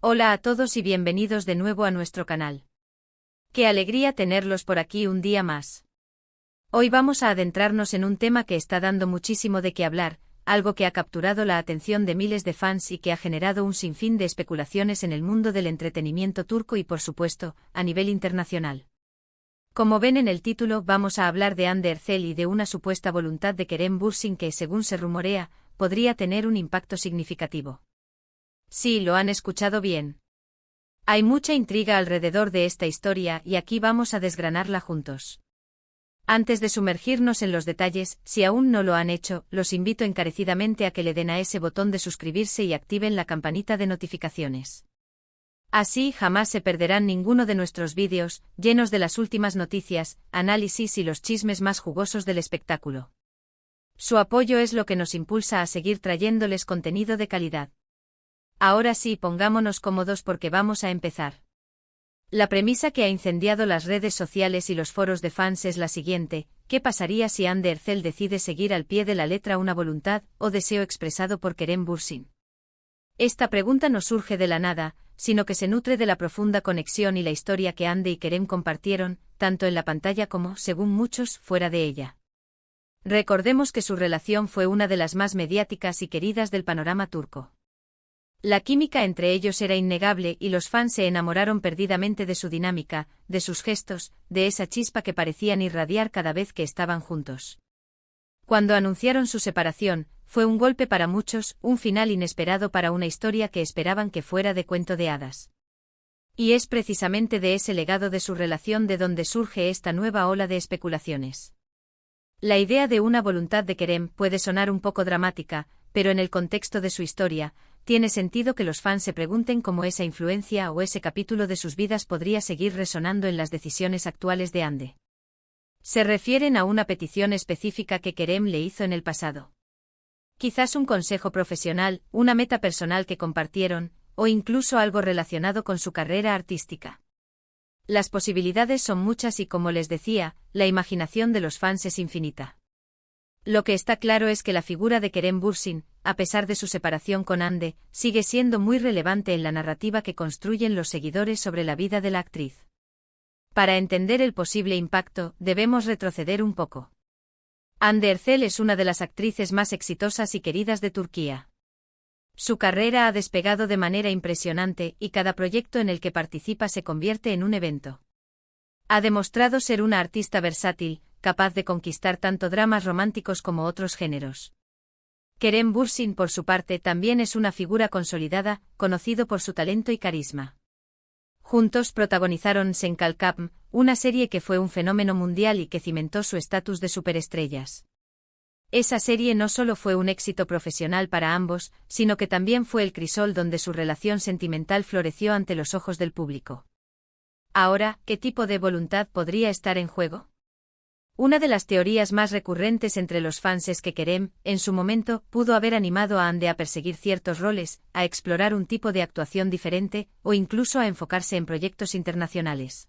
Hola a todos y bienvenidos de nuevo a nuestro canal. Qué alegría tenerlos por aquí un día más. Hoy vamos a adentrarnos en un tema que está dando muchísimo de qué hablar, algo que ha capturado la atención de miles de fans y que ha generado un sinfín de especulaciones en el mundo del entretenimiento turco y por supuesto, a nivel internacional. Como ven en el título, vamos a hablar de Hande Erçel y de una supuesta voluntad de Kerem Bürsin que, según se rumorea, podría tener un impacto significativo. Sí, lo han escuchado bien. Hay mucha intriga alrededor de esta historia y aquí vamos a desgranarla juntos. Antes de sumergirnos en los detalles, si aún no lo han hecho, los invito encarecidamente a que le den a ese botón de suscribirse y activen la campanita de notificaciones. Así jamás se perderán ninguno de nuestros vídeos, llenos de las últimas noticias, análisis y los chismes más jugosos del espectáculo. Su apoyo es lo que nos impulsa a seguir trayéndoles contenido de calidad. Ahora sí, pongámonos cómodos porque vamos a empezar. La premisa que ha incendiado las redes sociales y los foros de fans es la siguiente: ¿qué pasaría si Hande Erçel decide seguir al pie de la letra una voluntad o deseo expresado por Kerem Bürsin? Esta pregunta no surge de la nada, sino que se nutre de la profunda conexión y la historia que Hande y Kerem compartieron, tanto en la pantalla como, según muchos, fuera de ella. Recordemos que su relación fue una de las más mediáticas y queridas del panorama turco. La química entre ellos era innegable y los fans se enamoraron perdidamente de su dinámica, de sus gestos, de esa chispa que parecían irradiar cada vez que estaban juntos. Cuando anunciaron su separación, fue un golpe para muchos, un final inesperado para una historia que esperaban que fuera de cuento de hadas. Y es precisamente de ese legado de su relación de donde surge esta nueva ola de especulaciones. La idea de una voluntad de Kerem puede sonar un poco dramática, pero en el contexto de su historia, tiene sentido que los fans se pregunten cómo esa influencia o ese capítulo de sus vidas podría seguir resonando en las decisiones actuales de Hande. Se refieren a una petición específica que Kerem le hizo en el pasado. Quizás un consejo profesional, una meta personal que compartieron, o incluso algo relacionado con su carrera artística. Las posibilidades son muchas y, como les decía, la imaginación de los fans es infinita. Lo que está claro es que la figura de Kerem Bürsin, a pesar de su separación con Hande, sigue siendo muy relevante en la narrativa que construyen los seguidores sobre la vida de la actriz. Para entender el posible impacto, debemos retroceder un poco. Hande Erçel es una de las actrices más exitosas y queridas de Turquía. Su carrera ha despegado de manera impresionante y cada proyecto en el que participa se convierte en un evento. Ha demostrado ser una artista versátil, capaz de conquistar tanto dramas románticos como otros géneros. Kerem Bürsin, por su parte, también es una figura consolidada, conocido por su talento y carisma. Juntos protagonizaron Sen Kalkapm, una serie que fue un fenómeno mundial y que cimentó su estatus de superestrellas. Esa serie no solo fue un éxito profesional para ambos, sino que también fue el crisol donde su relación sentimental floreció ante los ojos del público. Ahora, ¿qué tipo de voluntad podría estar en juego? Una de las teorías más recurrentes entre los fans es que Kerem, en su momento, pudo haber animado a Hande a perseguir ciertos roles, a explorar un tipo de actuación diferente, o incluso a enfocarse en proyectos internacionales.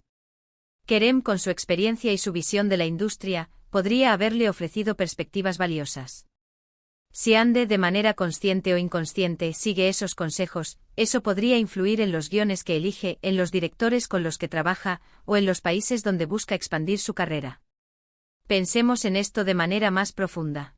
Kerem, con su experiencia y su visión de la industria, podría haberle ofrecido perspectivas valiosas. Si Hande, de manera consciente o inconsciente, sigue esos consejos, eso podría influir en los guiones que elige, en los directores con los que trabaja, o en los países donde busca expandir su carrera. Pensemos en esto de manera más profunda.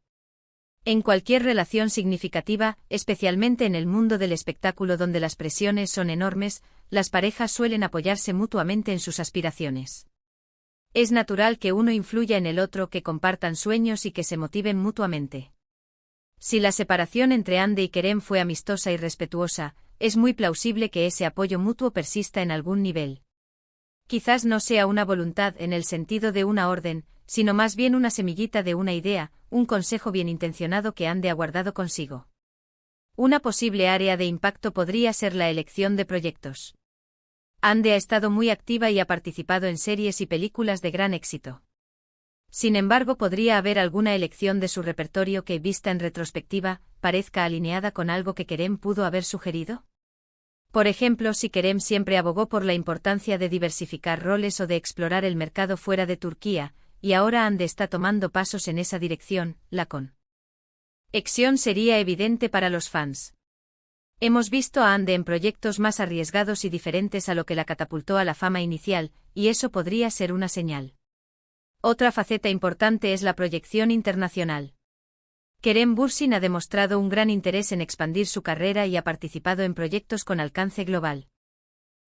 En cualquier relación significativa, especialmente en el mundo del espectáculo donde las presiones son enormes, las parejas suelen apoyarse mutuamente en sus aspiraciones. Es natural que uno influya en el otro, que compartan sueños y que se motiven mutuamente. Si la separación entre Hande y Kerem fue amistosa y respetuosa, es muy plausible que ese apoyo mutuo persista en algún nivel. Quizás no sea una voluntad en el sentido de una orden, sino más bien una semillita de una idea, un consejo bien intencionado que Hande ha guardado consigo. Una posible área de impacto podría ser la elección de proyectos. Hande ha estado muy activa y ha participado en series y películas de gran éxito. Sin embargo, podría haber alguna elección de su repertorio que, vista en retrospectiva, parezca alineada con algo que Kerem pudo haber sugerido. Por ejemplo, si Kerem siempre abogó por la importancia de diversificar roles o de explorar el mercado fuera de Turquía, y ahora Hande está tomando pasos en esa dirección, la conexión sería evidente para los fans. Hemos visto a Ande en proyectos más arriesgados y diferentes a lo que la catapultó a la fama inicial, y eso podría ser una señal. Otra faceta importante es la proyección internacional. Kerem Bürsin ha demostrado un gran interés en expandir su carrera y ha participado en proyectos con alcance global.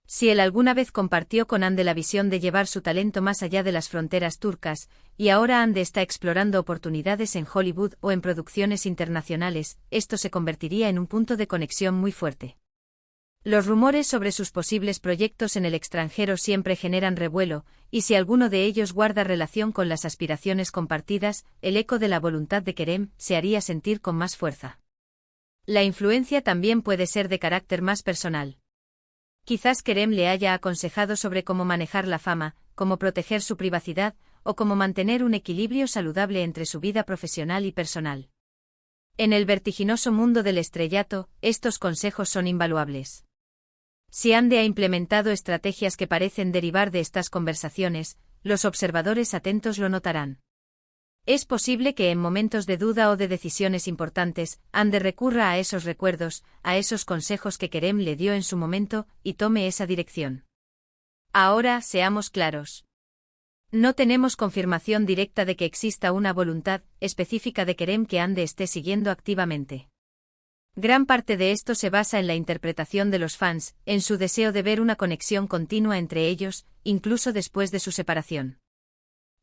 Si él alguna vez compartió con Ande la visión de llevar su talento más allá de las fronteras turcas, y ahora Ande está explorando oportunidades en Hollywood o en producciones internacionales, esto se convertiría en un punto de conexión muy fuerte. Los rumores sobre sus posibles proyectos en el extranjero siempre generan revuelo, y si alguno de ellos guarda relación con las aspiraciones compartidas, el eco de la voluntad de Kerem se haría sentir con más fuerza. La influencia también puede ser de carácter más personal. Quizás Kerem le haya aconsejado sobre cómo manejar la fama, cómo proteger su privacidad, o cómo mantener un equilibrio saludable entre su vida profesional y personal. En el vertiginoso mundo del estrellato, estos consejos son invaluables. Si Ande ha implementado estrategias que parecen derivar de estas conversaciones, los observadores atentos lo notarán. Es posible que en momentos de duda o de decisiones importantes, Ande recurra a esos recuerdos, a esos consejos que Kerem le dio en su momento, y tome esa dirección. Ahora, seamos claros. No tenemos confirmación directa de que exista una voluntad específica de Kerem que Ande esté siguiendo activamente. Gran parte de esto se basa en la interpretación de los fans, en su deseo de ver una conexión continua entre ellos, incluso después de su separación.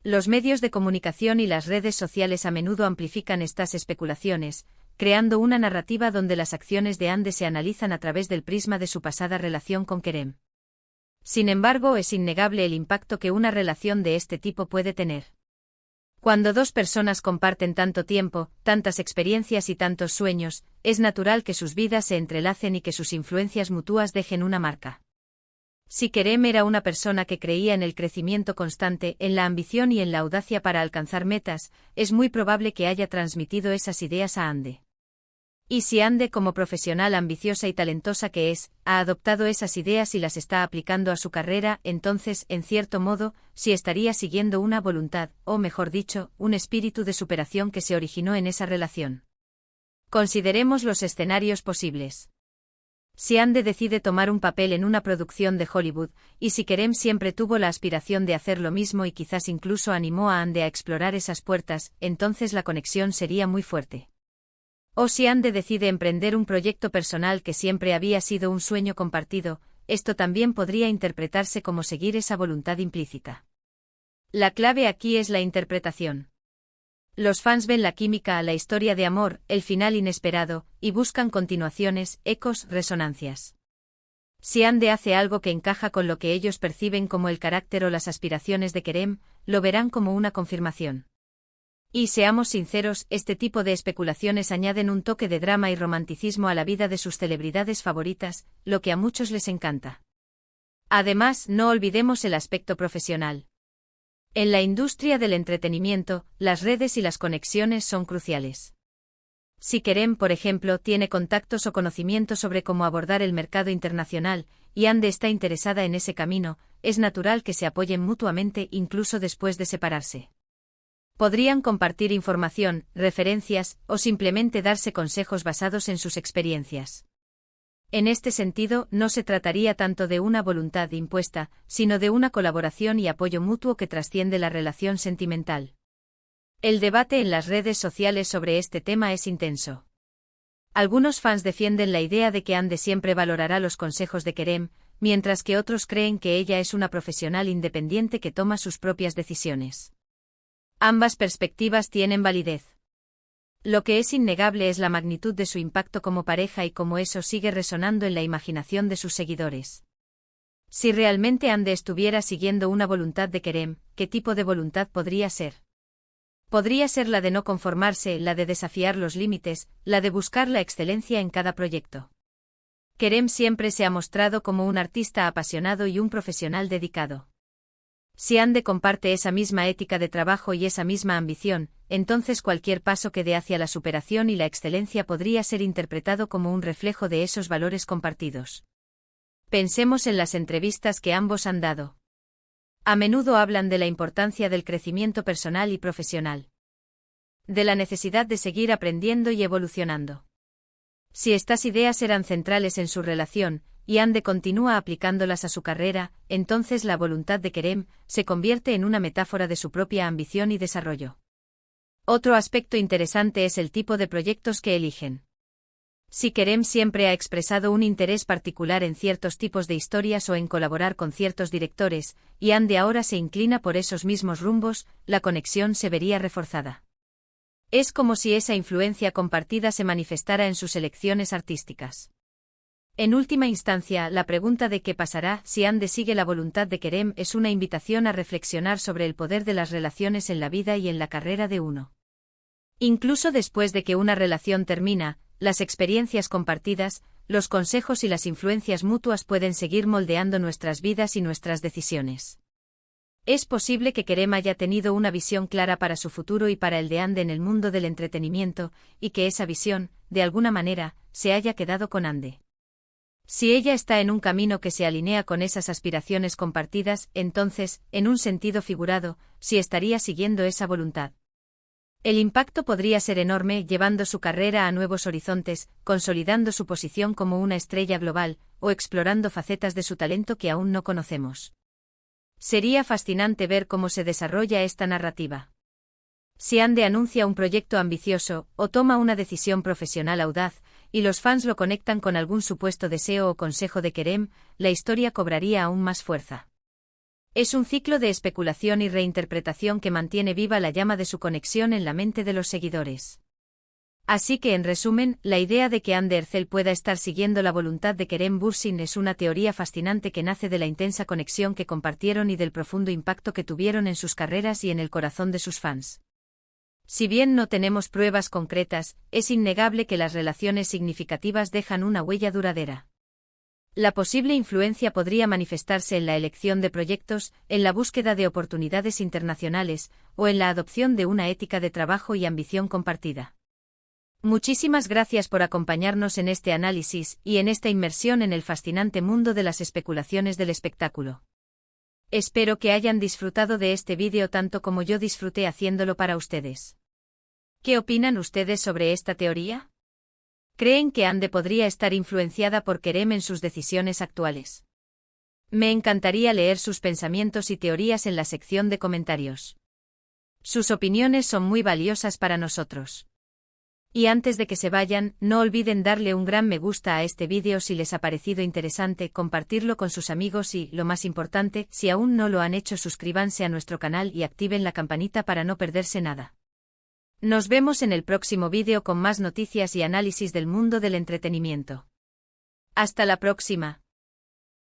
Los medios de comunicación y las redes sociales a menudo amplifican estas especulaciones, creando una narrativa donde las acciones de Ande se analizan a través del prisma de su pasada relación con Kerem. Sin embargo, es innegable el impacto que una relación de este tipo puede tener. Cuando dos personas comparten tanto tiempo, tantas experiencias y tantos sueños, es natural que sus vidas se entrelacen y que sus influencias mutuas dejen una marca. Si Kerem era una persona que creía en el crecimiento constante, en la ambición y en la audacia para alcanzar metas, es muy probable que haya transmitido esas ideas a Ande. Y si Ande, como profesional ambiciosa y talentosa que es, ha adoptado esas ideas y las está aplicando a su carrera, entonces, en cierto modo, sí estaría siguiendo una voluntad, o mejor dicho, un espíritu de superación que se originó en esa relación. Consideremos los escenarios posibles. Si Ande decide tomar un papel en una producción de Hollywood, y si Kerem siempre tuvo la aspiración de hacer lo mismo y quizás incluso animó a Ande a explorar esas puertas, entonces la conexión sería muy fuerte. O si Ande decide emprender un proyecto personal que siempre había sido un sueño compartido, esto también podría interpretarse como seguir esa voluntad implícita. La clave aquí es la interpretación. Los fans ven la química a la historia de amor, el final inesperado, y buscan continuaciones, ecos, resonancias. Si Ande hace algo que encaja con lo que ellos perciben como el carácter o las aspiraciones de Kerem, lo verán como una confirmación. Y seamos sinceros, este tipo de especulaciones añaden un toque de drama y romanticismo a la vida de sus celebridades favoritas, lo que a muchos les encanta. Además, no olvidemos el aspecto profesional. En la industria del entretenimiento, las redes y las conexiones son cruciales. Si Kerem, por ejemplo, tiene contactos o conocimientos sobre cómo abordar el mercado internacional, y Ande está interesada en ese camino, es natural que se apoyen mutuamente incluso después de separarse. Podrían compartir información, referencias, o simplemente darse consejos basados en sus experiencias. En este sentido, no se trataría tanto de una voluntad impuesta, sino de una colaboración y apoyo mutuo que trasciende la relación sentimental. El debate en las redes sociales sobre este tema es intenso. Algunos fans defienden la idea de que Ande siempre valorará los consejos de Kerem, mientras que otros creen que ella es una profesional independiente que toma sus propias decisiones. Ambas perspectivas tienen validez. Lo que es innegable es la magnitud de su impacto como pareja y cómo eso sigue resonando en la imaginación de sus seguidores. Si realmente Ande estuviera siguiendo una voluntad de Kerem, ¿qué tipo de voluntad podría ser? Podría ser la de no conformarse, la de desafiar los límites, la de buscar la excelencia en cada proyecto. Kerem siempre se ha mostrado como un artista apasionado y un profesional dedicado. Si Ande comparte esa misma ética de trabajo y esa misma ambición, entonces cualquier paso que dé hacia la superación y la excelencia podría ser interpretado como un reflejo de esos valores compartidos. Pensemos en las entrevistas que ambos han dado. A menudo hablan de la importancia del crecimiento personal y profesional. De la necesidad de seguir aprendiendo y evolucionando. Si estas ideas eran centrales en su relación, y Ande continúa aplicándolas a su carrera, entonces la voluntad de Kerem se convierte en una metáfora de su propia ambición y desarrollo. Otro aspecto interesante es el tipo de proyectos que eligen. Si Kerem siempre ha expresado un interés particular en ciertos tipos de historias o en colaborar con ciertos directores, y Ande ahora se inclina por esos mismos rumbos, la conexión se vería reforzada. Es como si esa influencia compartida se manifestara en sus elecciones artísticas. En última instancia, la pregunta de qué pasará si Ande sigue la voluntad de Kerem es una invitación a reflexionar sobre el poder de las relaciones en la vida y en la carrera de uno. Incluso después de que una relación termina, las experiencias compartidas, los consejos y las influencias mutuas pueden seguir moldeando nuestras vidas y nuestras decisiones. Es posible que Kerem haya tenido una visión clara para su futuro y para el de Ande en el mundo del entretenimiento, y que esa visión, de alguna manera, se haya quedado con Ande. Si ella está en un camino que se alinea con esas aspiraciones compartidas, entonces, en un sentido figurado, sí estaría siguiendo esa voluntad. El impacto podría ser enorme, llevando su carrera a nuevos horizontes, consolidando su posición como una estrella global, o explorando facetas de su talento que aún no conocemos. Sería fascinante ver cómo se desarrolla esta narrativa. Si Ande anuncia un proyecto ambicioso, o toma una decisión profesional audaz, y los fans lo conectan con algún supuesto deseo o consejo de Kerem, la historia cobraría aún más fuerza. Es un ciclo de especulación y reinterpretación que mantiene viva la llama de su conexión en la mente de los seguidores. Así que, en resumen, la idea de que Ande Erçel pueda estar siguiendo la voluntad de Kerem Bürsin es una teoría fascinante que nace de la intensa conexión que compartieron y del profundo impacto que tuvieron en sus carreras y en el corazón de sus fans. Si bien no tenemos pruebas concretas, es innegable que las relaciones significativas dejan una huella duradera. La posible influencia podría manifestarse en la elección de proyectos, en la búsqueda de oportunidades internacionales, o en la adopción de una ética de trabajo y ambición compartida. Muchísimas gracias por acompañarnos en este análisis y en esta inmersión en el fascinante mundo de las especulaciones del espectáculo. Espero que hayan disfrutado de este vídeo tanto como yo disfruté haciéndolo para ustedes. ¿Qué opinan ustedes sobre esta teoría? ¿Creen que Ande podría estar influenciada por Kerem en sus decisiones actuales? Me encantaría leer sus pensamientos y teorías en la sección de comentarios. Sus opiniones son muy valiosas para nosotros. Y antes de que se vayan, no olviden darle un gran me gusta a este vídeo si les ha parecido interesante, compartirlo con sus amigos y, lo más importante, si aún no lo han hecho, suscríbanse a nuestro canal y activen la campanita para no perderse nada. Nos vemos en el próximo vídeo con más noticias y análisis del mundo del entretenimiento. Hasta la próxima.